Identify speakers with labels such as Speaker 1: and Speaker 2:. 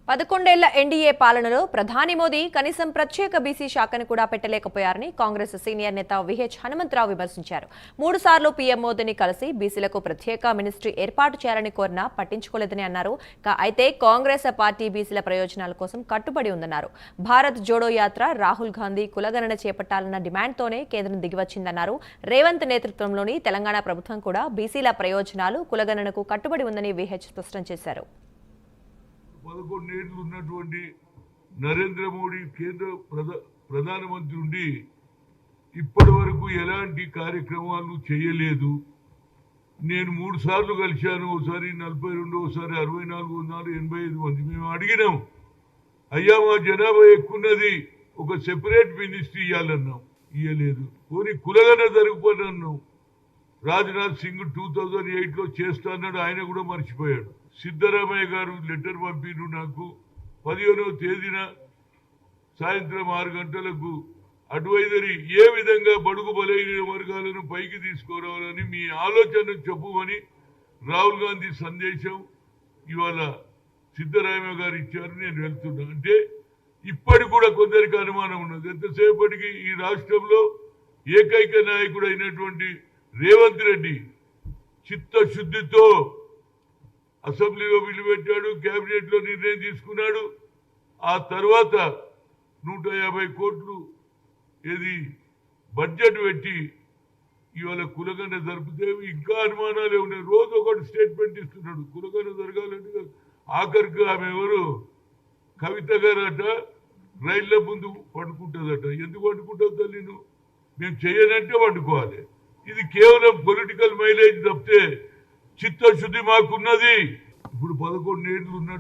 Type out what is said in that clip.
Speaker 1: 11 ఏళ్ల ఎన్డీఏ పాలనలో ప్రధాని మోదీ కనీసం ప్రత్యేక బీసీ శాఖను కూడా పెట్టలేకపోయారని కాంగ్రెస్ సీనియర్ నేత విహెచ్ హనుమంతరావు విమర్శించారు. 3 సార్లు పీఎం మోదీని కలిసి బీసీలకు ప్రత్యేక మినిస్ట్రీ ఏర్పాటు చేయాలని కోరినా పట్టించుకోలేదని అన్నారు. అయితే కాంగ్రెస్ పార్టీ బీసీల ప్రయోజనాల కోసం కట్టుబడి ఉందన్నారు. భారత్ జోడో యాత్ర, రాహుల్ గాంధీ కులగణన చేపట్టాలన్న డిమాండ్తోనే కేంద్రం దిగివచ్చిందన్నారు. రేవంత్ నేతృత్వంలోని తెలంగాణ ప్రభుత్వం కూడా బీసీల ప్రయోజనాలు, కులగణనకు కట్టుబడి ఉందని విహెచ్ స్పష్టం చేశారు.
Speaker 2: 11 ఏళ్ళు ఉన్నటువంటి నరేంద్ర మోడీ కేంద్ర ప్రధానమంత్రి ఉండి ఇప్పటి వరకు ఎలాంటి కార్యక్రమాలు చేయలేదు. నేను 3 సార్లు కలిశాను. ఒకసారి 42, ఒకసారి 64 ఉన్నారు, 85 మంది. మేము అడిగినాం, అయ్యా మా జనాభా ఎక్కున్నది, ఒక సెపరేట్ మినిస్ట్రీ ఇవ్వాలన్నాం, ఇవ్వలేదు. పోనీ కులగన జరుగుపోనన్నాం. రాజ్నాథ్ సింగ్ 2008లో చేస్తా అన్నాడు, ఆయన కూడా మర్చిపోయాడు. సిద్ధరామయ్య గారు లెటర్ పంపిరు నాకు. 15వ తేదీన సాయంత్రం 6 గంటలకు అడ్వైజరీ ఏ విధంగా బడుగు బలైన వర్గాలను పైకి తీసుకురావాలని మీ ఆలోచన చెప్పుమని రాహుల్ గాంధీ సందేశం ఇవాళ సిద్ధరామయ్య గారు ఇచ్చారు. నేను వెళ్తున్నా అంటే ఇప్పటికి కూడా కొందరికి అనుమానం ఉన్నది. ఎంతసేపటికి ఈ రాష్ట్రంలో ఏకైక నాయకుడు అయినటువంటి రేవంత్ రెడ్డి చిత్తశుద్ధితో అసెంబ్లీలో బిల్లు పెట్టాడు, కేబినెట్ లో నిర్ణయం తీసుకున్నాడు. ఆ తర్వాత 150 కోట్లు ఏది బడ్జెట్ పెట్టి ఇవాళ కులగన జరిపితే ఇంకా అనుమానాలే ఉన్నాయి. రోజు ఒకటి స్టేట్మెంట్ ఇస్తున్నాడు. కులగన జరగాలంటే ఆఖరికి ఆమె ఎవరు కవిత గారట రైళ్ల ముందు పండుకుంటుందట. ఎందుకు పండుకుంటుంది తల్లి? నువ్వు మేము చేయనంటే వండుకోవాలి. ఇది కేవలం పొలిటికల్ మైలేజ్ తప్పితే చిత్తశుద్ధి మాకున్నది. ఇప్పుడు 11 ఏళ్ళు ఉన్నట్టు